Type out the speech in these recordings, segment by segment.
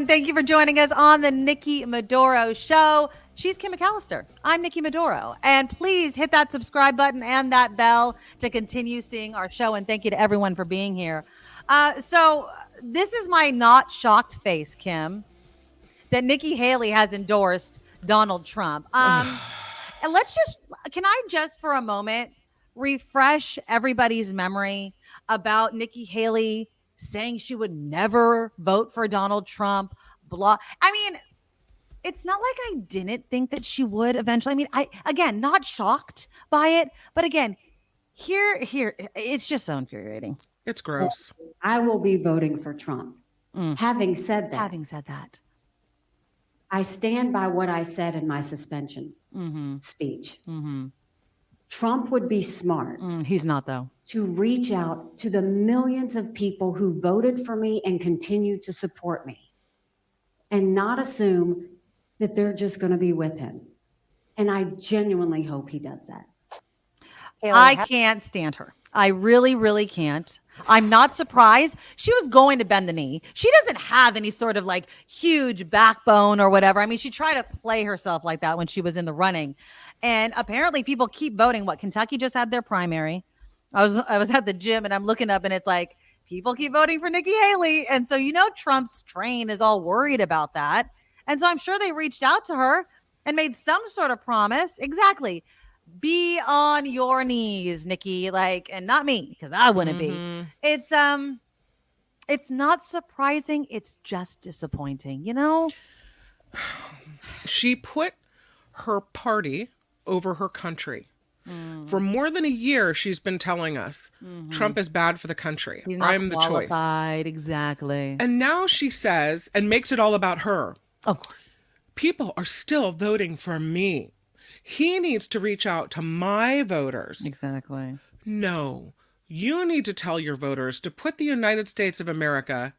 everyone. Thank you for joining us on the Nikki Maduro Show. She's Kim McAllister. I'm Nikki Maduro. And please hit that subscribe button and that bell to continue seeing our show. And thank you to everyone for being here. So this is my not shocked face, Kim, that Nikki Haley has endorsed Donald Trump. And can I just for a moment refresh everybody's memory about Nikki Haley saying she would never vote for Donald Trump, blah. I mean, it's not like I didn't think that she would eventually. I mean, again, not shocked by it, but again, here, it's just so infuriating. It's gross. I will be voting for Trump. Having said that, I stand by what I said in my suspension speech. Trump would be smart. He's not, though. To reach out to the millions of people who voted for me and continue to support me and not assume that they're just going to be with him. And I genuinely hope he does that. I can't stand her. I really, really can't. I'm not surprised. She was going to bend the knee. She doesn't have any sort of like huge backbone or whatever. I mean, she tried to play herself like that when she was in the running. And apparently people keep voting. What, Kentucky just had their primary. I was at the gym and I'm looking up and it's like, people keep voting for Nikki Haley. And so, Trump's train is all worried about that. And so I'm sure they reached out to her and made some sort of promise. Exactly. Be on your knees, Nikki, and not me, because I wouldn't be. It's not surprising. It's just disappointing, She put her party over her country. For more than a year, she's been telling us Trump is bad for the country. He's not I'm the choice. Exactly. And now she says, and makes it all about her. Of course. People are still voting for me. He needs to reach out to my voters. Exactly. No, you need to tell your voters to put the United States of America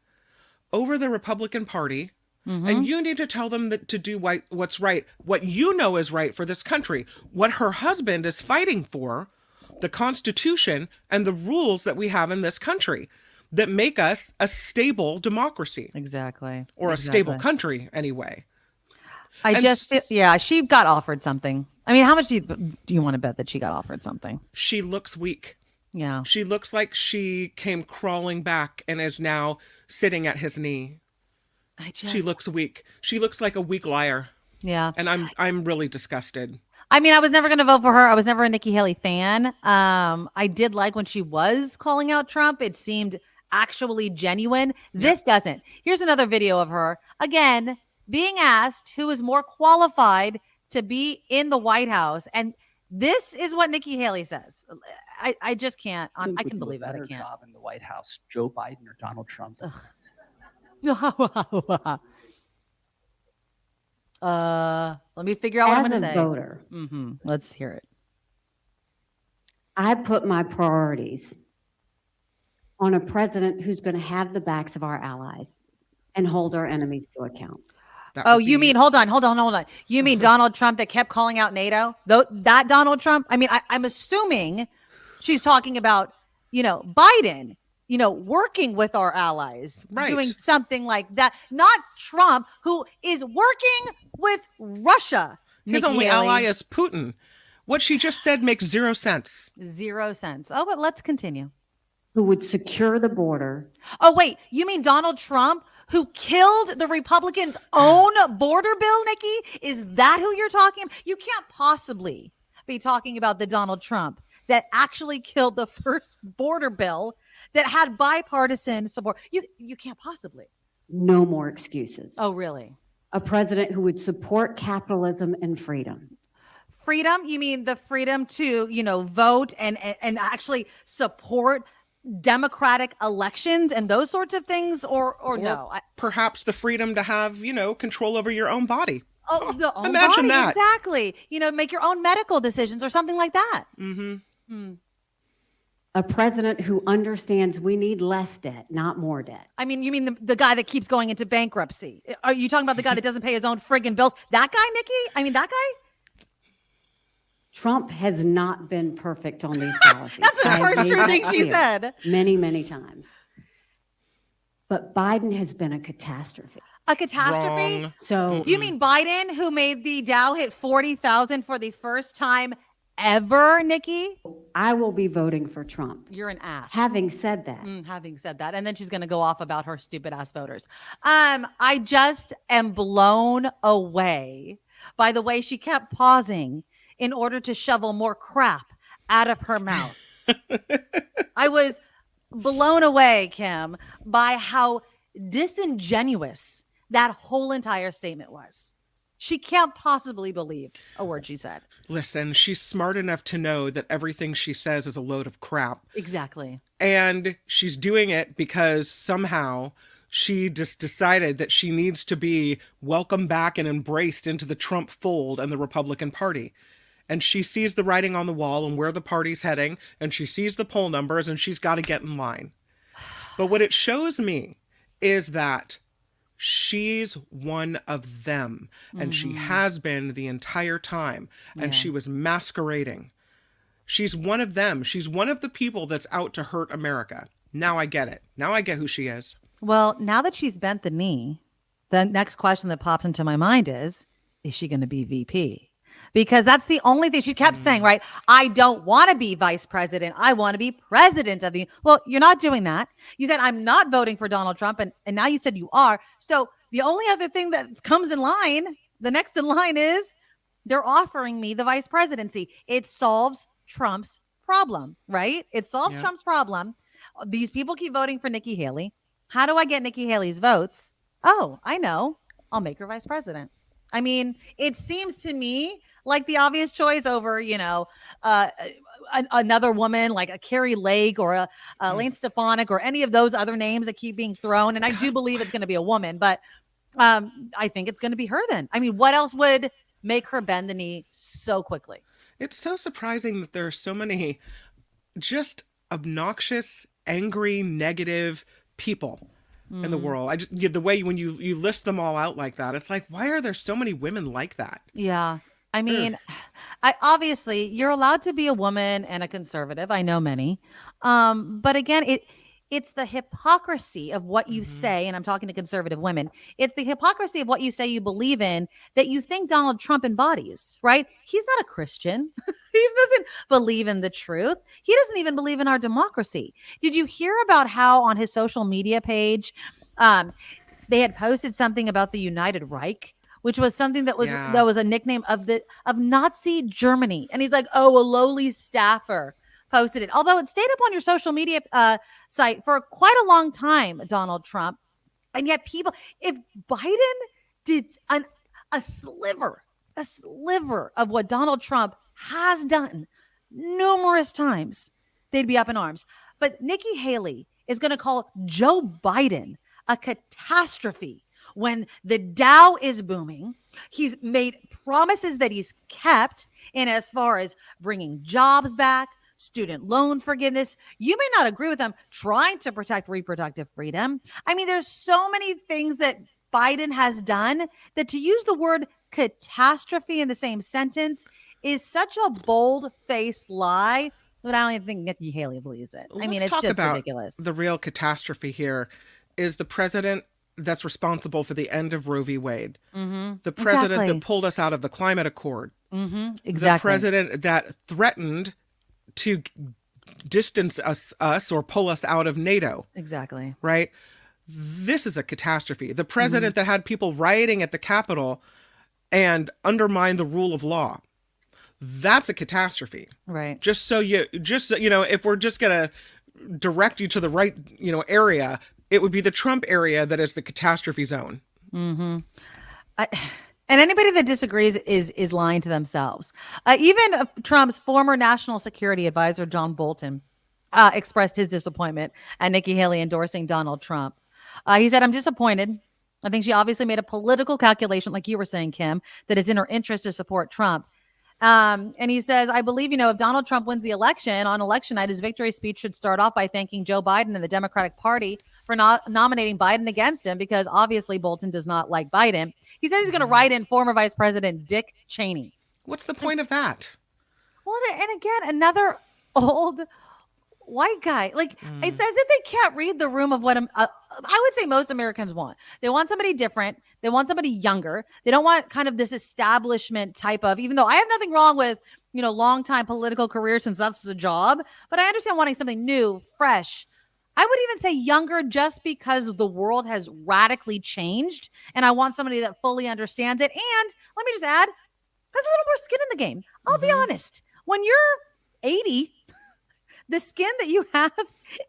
over the Republican Party. And you need to tell them that to do what's right, what you know is right for this country, what her husband is fighting for, the Constitution and the rules that we have in this country that make us a stable democracy. Exactly. Or a stable country, anyway. She got offered something. I mean, how much do you want to bet that she got offered something? She looks weak. Yeah. She looks like she came crawling back and is now sitting at his knee. She looks weak. She looks like a weak liar. Yeah. And I'm really disgusted. I mean, I was never going to vote for her. I was never a Nikki Haley fan. I did like when she was calling out Trump. It seemed actually genuine. This doesn't. Here's another video of her. Again, being asked who is more qualified to be in the White House. And this is what Nikki Haley says. I just can't. I can believe it. I can't. Job in the White House, Joe Biden or Donald Trump? Let me figure out what I'm going to say. As a voter, let's hear it. I put my priorities on a president who's going to have the backs of our allies and hold our enemies to account. You mean, hold on. You mean Donald Trump that kept calling out NATO? That Donald Trump? I mean, I'm assuming she's talking about, Biden, working with our allies, doing something like that. Not Trump, who is working with Russia. His only ally is Putin. What she just said makes 0 sense. 0 sense. Oh, but let's continue. Who would secure the border. Oh, wait, you mean Donald Trump, who killed the Republicans' own border bill, Nikki? Is that who you're talking about? You can't possibly be talking about the Donald Trump that actually killed the first border bill that had bipartisan support. You can't possibly. No more excuses. Oh, really? A president who would support capitalism and freedom. Freedom? You mean the freedom to, vote and actually support democratic elections and those sorts of things, or no? Perhaps the freedom to have, control over your own body. Oh, the own imagine body, that. Exactly. Make your own medical decisions or something like that. A president who understands we need less debt, not more debt. I mean, you mean the guy that keeps going into bankruptcy? Are you talking about the guy that doesn't pay his own friggin' bills? That guy, Nikki? I mean, that guy? Trump has not been perfect on these policies. That's the first true thing she said. Many, many times. But Biden has been a catastrophe. A catastrophe? Wrong. So You mean Biden, who made the Dow hit 40,000 for the first time ever, Nikki? I will be voting for Trump. You're an ass. Having said that, Having said that, and then she's going to go off about her stupid ass voters. I just am blown away by the way she kept pausing in order to shovel more crap out of her mouth. I was blown away, Kim, by how disingenuous that whole entire statement was. She can't possibly believe a word she said. Listen, she's smart enough to know that everything she says is a load of crap. Exactly. And she's doing it because somehow she just decided that she needs to be welcomed back and embraced into the Trump fold and the Republican Party. And she sees the writing on the wall and where the party's heading, and she sees the poll numbers, and she's got to get in line. But what it shows me is that she's one of them, and she has been the entire time, and she was masquerading. She's one of them. She's one of the people that's out to hurt America. Now I get it. Now I get who she is. Well, now that she's bent the knee, the next question that pops into my mind is she going to be VP? Because that's the only thing she kept saying, right? I don't want to be vice president. I want to be president of the. Well, you're not doing that. You said, I'm not voting for Donald Trump. And now you said you are. So the only other thing that comes in line, the next in line is they're offering me the vice presidency. It solves Trump's problem, right? It solves Trump's problem. These people keep voting for Nikki Haley. How do I get Nikki Haley's votes? Oh, I know. I'll make her vice president. I mean, it seems to me like the obvious choice over, another woman like a Carrie Lake or a Lane Stefanik or any of those other names that keep being thrown. And I do believe it's going to be a woman, but I think it's going to be her then. I mean, what else would make her bend the knee so quickly? It's so surprising that there are so many just obnoxious, angry, negative people in the world. The way when you list them all out like that, it's like, why are there so many women like that? Yeah. I mean, obviously you're allowed to be a woman and a conservative. I know many. But again, it's the hypocrisy of what you say. And I'm talking to conservative women. It's the hypocrisy of what you say you believe in that you think Donald Trump embodies, right? He's not a Christian. He doesn't believe in the truth. He doesn't even believe in our democracy. Did you hear about how on his social media page, they had posted something about the United Reich, which was something that was a nickname of Nazi Germany. And he's like, oh, a lowly staffer posted it. Although it stayed up on your social media site for quite a long time, Donald Trump. And yet if Biden did a sliver of what Donald Trump has done numerous times, they'd be up in arms. But Nikki Haley is going to call Joe Biden a catastrophe when the Dow is booming. He's made promises that he's kept in as far as bringing jobs back, student loan forgiveness. You may not agree with them trying to protect reproductive freedom. I mean, there's so many things that Biden has done that to use the word catastrophe in the same sentence is such a bold-faced lie that I don't even think Nikki Haley believes it. I mean, it's just ridiculous. The real catastrophe here is the president that's responsible for the end of Roe v. Wade. The president that pulled us out of the climate accord. Exactly. The president that threatened to distance us or pull us out of NATO. Exactly. Right? This is a catastrophe. The president that had people rioting at the Capitol and undermined the rule of law. That's a catastrophe. Right. Just so if we're just going to direct you to the right, area, it would be the Trump area that is the catastrophe zone. And anybody that disagrees is lying to themselves. Even Trump's former national security advisor, John Bolton, expressed his disappointment at Nikki Haley endorsing Donald Trump. He said, I'm disappointed. I think she obviously made a political calculation, like you were saying, Kim, that it's in her interest to support Trump. And he says, I believe, if Donald Trump wins the election on election night, his victory speech should start off by thanking Joe Biden and the Democratic Party for not nominating Biden against him, because obviously Bolton does not like Biden. He says he's going to write in former Vice President Dick Cheney. What's the point of that? Well, and again, another old white guy. Like it's as if they can't read the room of what I would say most Americans want. They want somebody different. They want somebody younger. They don't want kind of this establishment type of, even though I have nothing wrong with, long time political career since that's the job, but I understand wanting something new, fresh. I would even say younger just because the world has radically changed. And I want somebody that fully understands it. And let me just add, has a little more skin in the game. I'll be honest. When you're 80, the skin that you have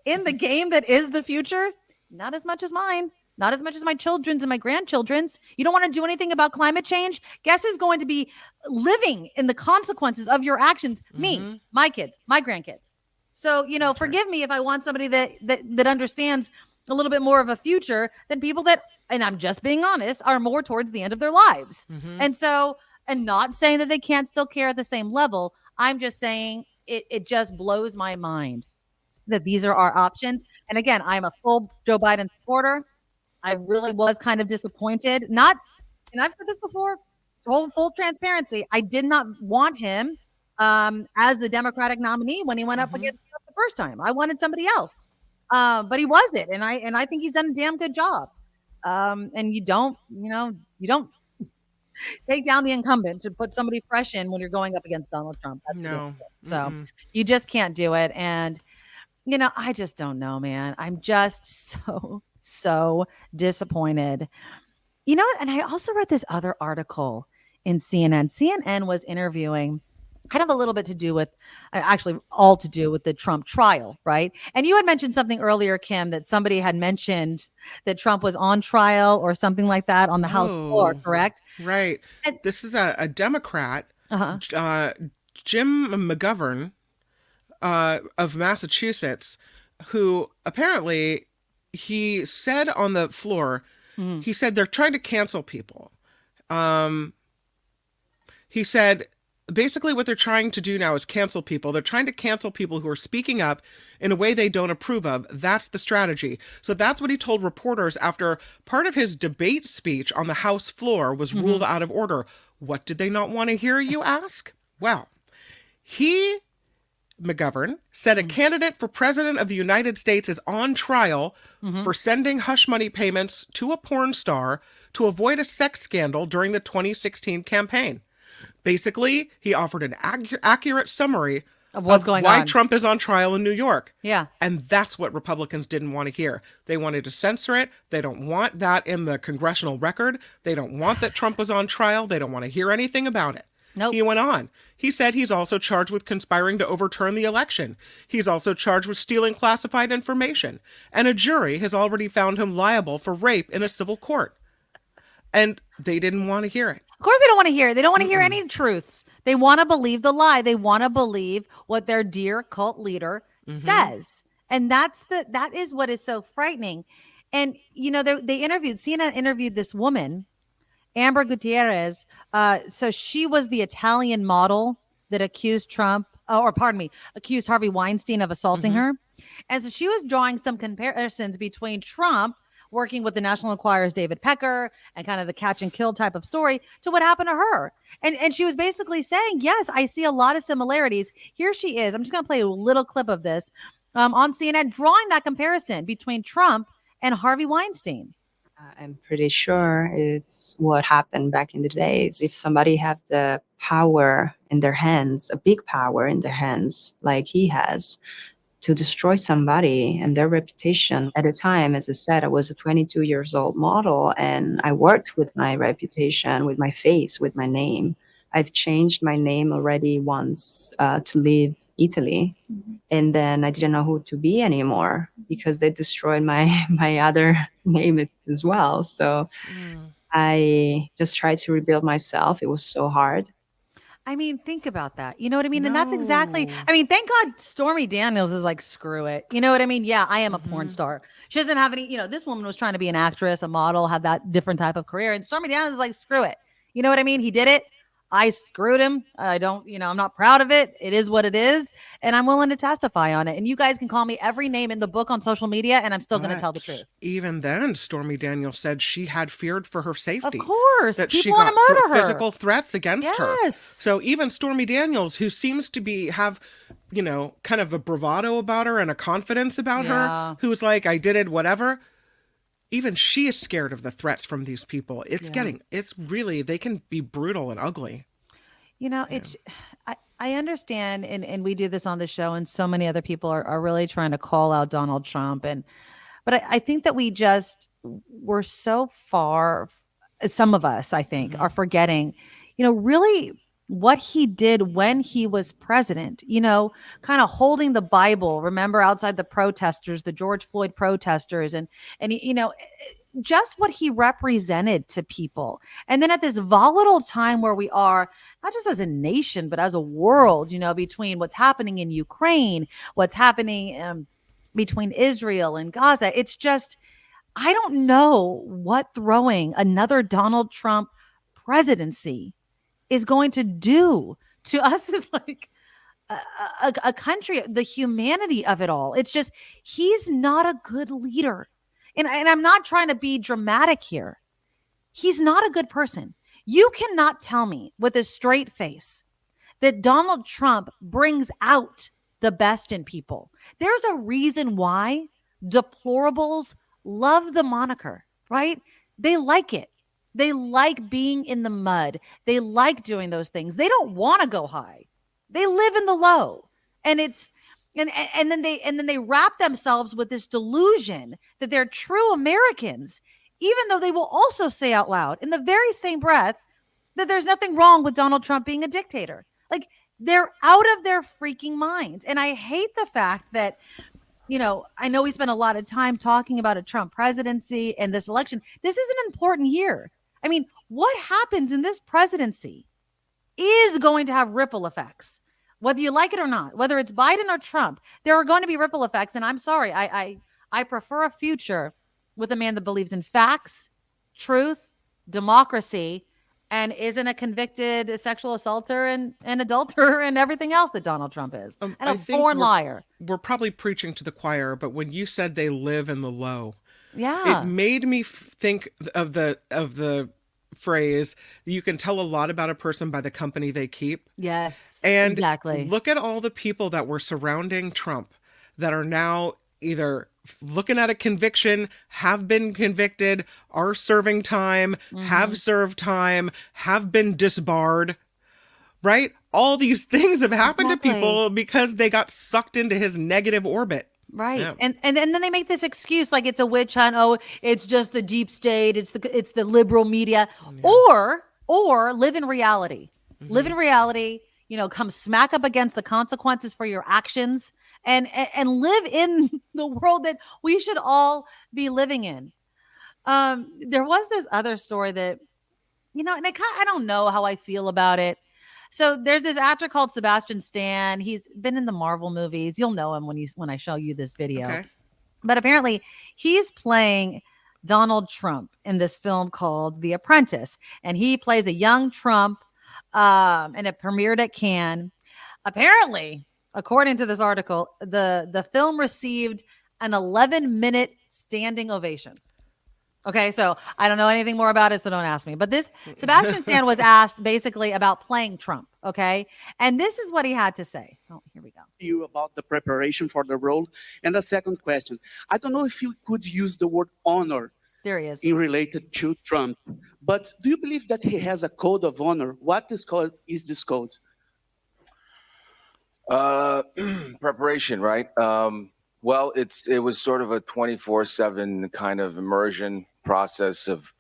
in the game that is the future, not as much as mine, not as much as my children's and my grandchildren's. You don't want to do anything about climate change? Guess who's going to be living in the consequences of your actions? Me, my kids, my grandkids. So, forgive me if I want somebody that understands a little bit more of a future than people that, and I'm just being honest, are more towards the end of their lives. And not saying that they can't still care at the same level. I'm just saying it just blows my mind that these are our options. And again, I'm a full Joe Biden supporter. I really was kind of disappointed. And I've said this before, full transparency. I did not want him as the Democratic nominee when he went up against Trump the first time. I wanted somebody else. But he wasn't. And I think he's done a damn good job. And you don't take down the incumbent to put somebody fresh in when you're going up against Donald Trump. That's No. so you just can't do it. And, I just don't know, man. I'm just so disappointed. And I also read this other article in CNN. CNN was interviewing kind of a little bit to do with, actually all to do with the Trump trial, right? And you had mentioned something earlier, Kim, that somebody had mentioned that Trump was on trial or something like that on the House floor, correct? Right. And, this is a Democrat, Jim McGovern of Massachusetts, who apparently he said on the floor, he said they're trying to cancel people. He said, basically what they're trying to do now is cancel people. They're trying to cancel people who are speaking up in a way they don't approve of. That's the strategy. So that's what he told reporters after part of his debate speech on the House floor was ruled out of order. What did they not want to hear, you ask? Well, McGovern said a candidate for president of the United States is on trial for sending hush money payments to a porn star to avoid a sex scandal during the 2016 campaign. Basically, he offered an accurate summary of what's going why on. Trump is on trial in New York. Yeah. And that's what Republicans didn't want to hear. They wanted to censor it. They don't want that in the congressional record. They don't want that Trump was on trial. They don't want to hear anything about it. Nope. He went on. He said he's also charged with conspiring to overturn the election. He's also charged with stealing classified information. And a jury has already found him liable for rape in a civil court. And they didn't want to hear it. Of course they don't want to hear it. They don't want to hear any truths. They want to believe the lie. They want to believe what their dear cult leader says. And that is what is so frightening. And, CNN interviewed this woman, Amber Gutierrez. So she was the Italian model that accused accused Harvey Weinstein of assaulting her. And so she was drawing some comparisons between Trump working with the National Enquirer's David Pecker and kind of the catch and kill type of story to what happened to her. And she was basically saying, yes, I see a lot of similarities. Here she is. I'm just going to play a little clip of this on CNN, drawing that comparison between Trump and Harvey Weinstein. I'm pretty sure it's what happened back in the days. If somebody has the power in their hands, a big power in their hands, like he has, to destroy somebody and their reputation. At the time, as I said, I was a 22 years old model and I worked with my reputation, with my face, with my name. I've changed my name already once to leave Italy. And then I didn't know who to be anymore because they destroyed my other name as well. So I just tried to rebuild myself. It was so hard. I mean, think about that. You know what I mean? And that's exactly, thank God Stormy Daniels is like, screw it. You know what I mean? Yeah, I am a porn star. She doesn't have any, this woman was trying to be an actress, a model, have that different type of career. And Stormy Daniels is like, screw it. You know what I mean? He did it. I screwed him. I don't, I'm not proud of it. It is what it is. And I'm willing to testify on it. And you guys can call me every name in the book on social media, and I'm still going to tell the But truth. even then, Stormy Daniels said she had feared for her safety. Of course. That People she want to got murder her. physical threats against her. Yes. So even Stormy Daniels, who seems to have, kind of a bravado about her and a confidence about her, who's like, I did it, whatever. Even she is scared of the threats from these people. It's really, they can be brutal and ugly. I understand, and we do this on the show, and so many other people are really trying to call out Donald Trump. But I think that we're so far, some of us, I think, are forgetting, really what he did when he was president, kind of holding the Bible, remember, outside the protesters, the George Floyd protesters, and just what he represented to people. And then at this volatile time where we are, not just as a nation, but as a world, between what's happening in Ukraine, what's happening between Israel and Gaza, it's just, I don't know what throwing another Donald Trump presidency is going to do to us as like a country, the humanity of it all. It's just, he's not a good leader. And I'm not trying to be dramatic here. He's not a good person. You cannot tell me with a straight face that Donald Trump brings out the best in people. There's a reason why deplorables love the moniker, right? They like it. They like being in the mud. They like doing those things. They don't want to go high. They live in the low. And it's and then they wrap themselves with this delusion that they're true Americans, even though they will also say out loud in the very same breath that there's nothing wrong with Donald Trump being a dictator. Like, they're out of their freaking minds. And I hate the fact that, I know we spent a lot of time talking about a Trump presidency and this election. This is an important year. I mean, what happens in this presidency is going to have ripple effects, whether you like it or not, whether it's Biden or Trump. There are going to be ripple effects. And I'm sorry, I prefer a future with a man that believes in facts, truth, democracy, and isn't a convicted sexual assaulter and adulterer and everything else that Donald Trump is. And a born liar. We're probably preaching to the choir, but when you said they live in the low, it made me think of the phrase, you can tell a lot about a person by the company they keep. Yes, and exactly. Look at all the people that were surrounding Trump that are now either looking at a conviction, have been convicted, are serving time, have served time, have been disbarred, right? All these things have happened to people because they got sucked into his negative orbit. Right. Yeah. And then they make this excuse like it's a witch hunt. Oh, it's just the deep state. It's the liberal media. Yeah. Or live in reality. Live in reality, come smack up against the consequences for your actions and live in the world that we should all be living in. There was this other story that, and I don't know how I feel about it. So there's this actor called Sebastian Stan. He's been in the Marvel movies. You'll know him when I show you this video. Okay. But apparently he's playing Donald Trump in this film called The Apprentice. And he plays a young Trump, and it premiered at Cannes. Apparently, according to this article, the film received an 11-minute standing ovation. Okay, so I don't know anything more about it, so don't ask me. But this Sebastian Stan was asked basically about playing Trump, okay? And this is what he had to say. Oh, here we go. You about the preparation for the role. And the second question, I don't know if you could use the word honor. There he is. In related to Trump, but do you believe that he has a code of honor? What is this code? Preparation, right? Well, it was sort of a 24/7 kind of immersion process of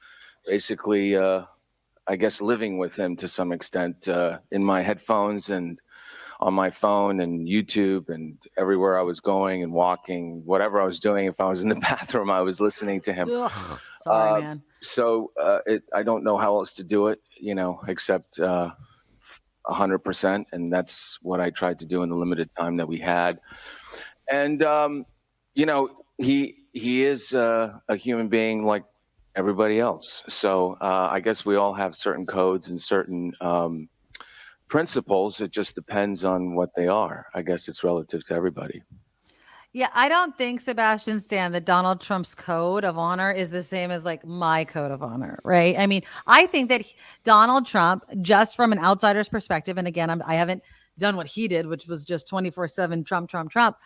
basically, I guess, living with him to some extent in my headphones and on my phone and YouTube and everywhere I was going and walking, whatever I was doing. If I was in the bathroom, I was listening to him. Ugh, sorry, man. So I don't know how else to do it, except 100%. And that's what I tried to do in the limited time that we had. And, he is a human being like everybody else. So I guess we all have certain codes and certain principles. It just depends on what they are. I guess it's relative to everybody. Yeah, I don't think, Sebastian Stan, that Donald Trump's code of honor is the same as like my code of honor, right? I mean, I think that Donald Trump, just from an outsider's perspective, and again, I haven't done what he did, which was just 24/7 Trump, Trump, Trump.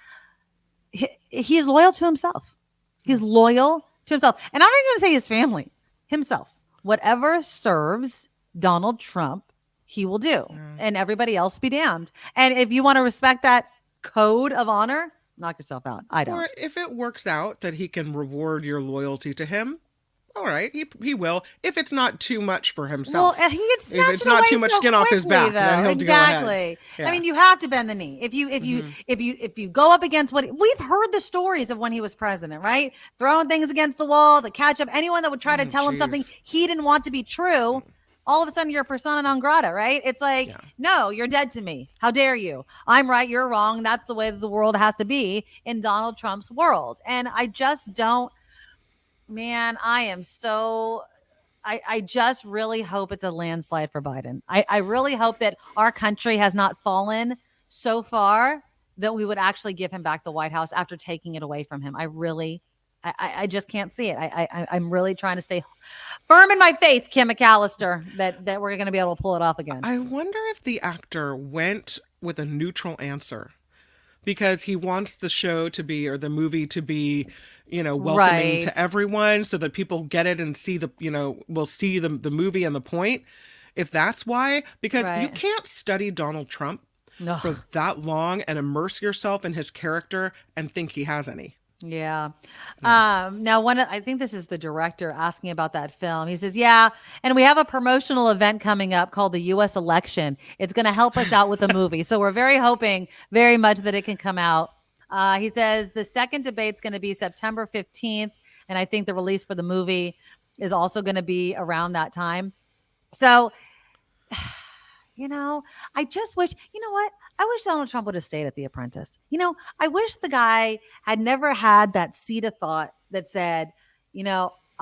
He's loyal to himself. He's loyal to himself. And I'm not going to say his family, himself. Whatever serves Donald Trump, he will do. And everybody else be damned. And if you want to respect that code of honor, knock yourself out. I don't. Or if it works out that he can reward your loyalty to him, all right, he will. If it's not too much for himself. Well, he gets snatched If it's not away too much so skin off his quickly, back, then though. he'll go ahead. Exactly. Yeah. I mean, you have to bend the knee. If you go up against what we've heard the stories of when he was president, right? Throwing things against the wall, the catch up, anyone that would try to tell him something he didn't want to be true. All of a sudden, you're a persona non grata, right? It's like, no, you're dead to me. How dare you? I'm right, you're wrong. That's the way that the world has to be in Donald Trump's world. And I just don't, man, I just really hope it's a landslide for Biden. I really hope that our country has not fallen so far that we would actually give him back the White House after taking it away from him. I just can't see it. I'm really trying to stay firm in my faith, Kim McAllister, that we're going to be able to pull it off again. I wonder if the actor went with a neutral answer because he wants the show to be, or the movie to be, welcoming to everyone so that people get it and see will see the movie and the point. If that's why, because you can't study Donald Trump for that long and immerse yourself in his character and think he has any. Yeah. Now, I think this is the director asking about that film. He says, and we have a promotional event coming up called the U.S. election. It's going to help us out with the movie. So we're hoping very much that it can come out. He says the second debate's going to be September 15th. And I think the release for the movie is also going to be around that time. So, I just wish, I wish Donald Trump would have stayed at The Apprentice. I wish the guy had never had that seed of thought that said,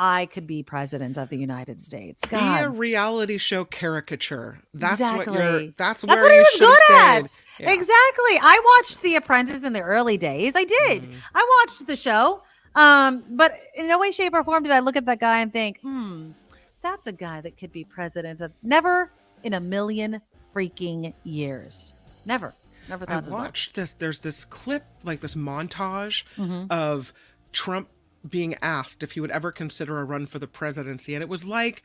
I could be president of the United States. God. Be a reality show caricature. That's exactly. That's what where he you was should good have at. stayed. Yeah. Exactly. I watched The Apprentice in the early days. I did. I watched the show. But in no way, shape, or form did I look at that guy and think, that's a guy that could be president of. Never in a million freaking years. Never thought I watched this. There's this clip, like this montage of Trump being asked if he would ever consider a run for the presidency. And it was like,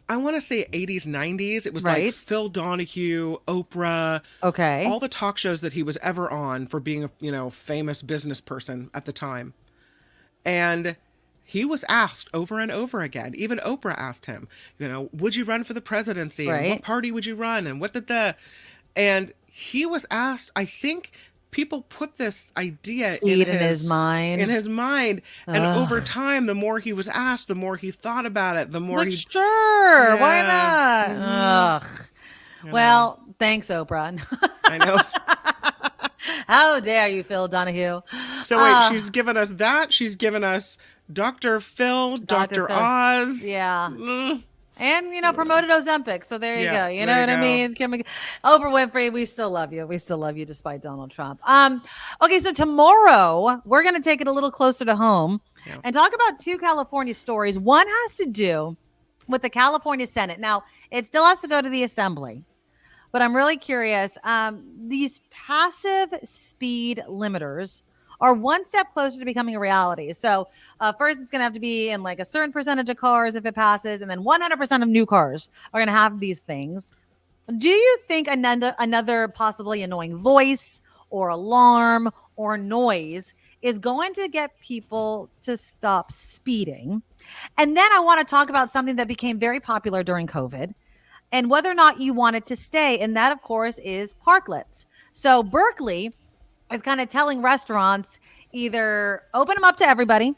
I want to say 80s, 90s. It was like Phil Donahue, Oprah. Okay. All the talk shows that he was ever on for being a, famous business person at the time. And he was asked over and over again. Even Oprah asked him, would you run for the presidency? Right. And what party would you run? And and he was asked, I think people put this idea in his mind. And over time, the more he was asked, the more he thought about it, the more he. Sure. Why not? Well, thanks, Oprah. I know. How dare you, Phil Donahue? So wait, she's given us that. She's given us Dr. Phil, Dr. Phil. Oz. Yeah. And, promoted Ozempic. So there you go. You know what I mean? Oprah Winfrey, we still love you. We still love you despite Donald Trump. Okay, so tomorrow we're going to take it a little closer to home and talk about two California stories. One has to do with the California Senate. Now, it still has to go to the Assembly, but I'm really curious. These passive speed limiters are one step closer to becoming a reality. So first, it's going to have to be in like a certain percentage of cars if it passes, and then 100% of new cars are going to have these things. Do you think another possibly annoying voice or alarm or noise is going to get people to stop speeding? And then I want to talk about something that became very popular during COVID and whether or not you want it to stay. And that, of course, is parklets. So Berkeley is kind of telling restaurants either open them up to everybody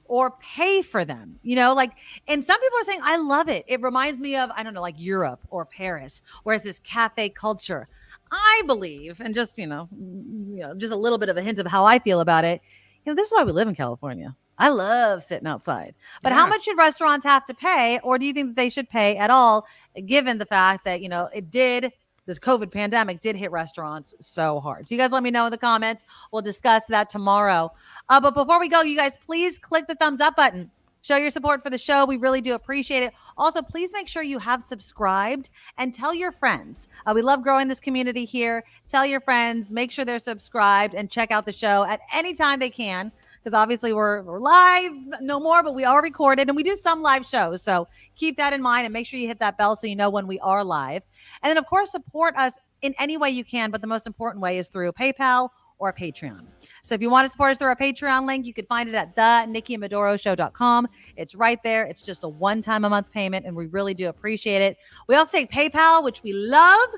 or pay for them, and some people are saying, I love it. It reminds me of, I don't know, like Europe or Paris, where it's this cafe culture. I believe, and just, just a little bit of a hint of how I feel about it. This is why we live in California. I love sitting outside, but how much should restaurants have to pay? Or do you think that they should pay at all, given the fact that, it did this COVID pandemic did hit restaurants so hard. So you guys let me know in the comments. We'll discuss that tomorrow. But before we go, you guys, please click the thumbs up button. Show your support for the show. We really do appreciate it. Also, please make sure you have subscribed and tell your friends. We love growing this community here. Tell your friends, make sure they're subscribed, and check out the show at any time they can. Because obviously we're live no more, but we are recorded and we do some live shows. So keep that in mind and make sure you hit that bell so you know when we are live. And then, of course, support us in any way you can. But the most important way is through PayPal or Patreon. So if you want to support us through our Patreon link, you can find it at thenikkimadoroshow.com. It's right there. It's just a one-time a month payment, and we really do appreciate it. We also take PayPal, which we love.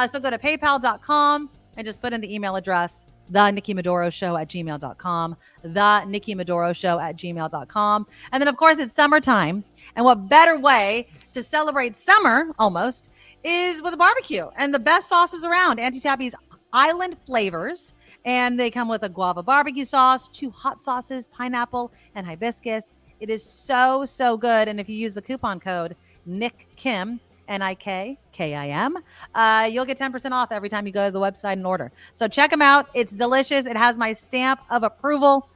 So go to paypal.com and just put in the email address, thenikkimadoroshow@gmail.com, thenikkimadoroshow@gmail.com. And then, of course, it's summertime. And what better way to celebrate summer, almost, is with a barbecue. And the best sauces around, Auntie Tabby's Island Flavors. And they come with a guava barbecue sauce, 2 hot sauces, pineapple, and hibiscus. It is so, so good. And if you use the coupon code NIKKIM, NIKKIM, you'll get 10% off every time you go to the website and order. So check them out. It's delicious. It has my stamp of approval.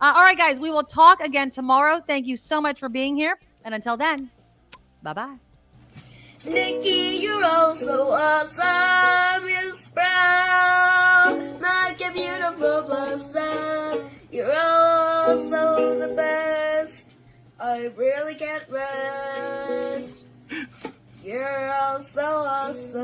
All right, guys, we will talk again tomorrow. Thank you so much for being here. And until then, bye-bye. Nikki, you're all so awesome. You're proud, like a beautiful blossom. You're all so the best. I really can't rest. You're all so awesome.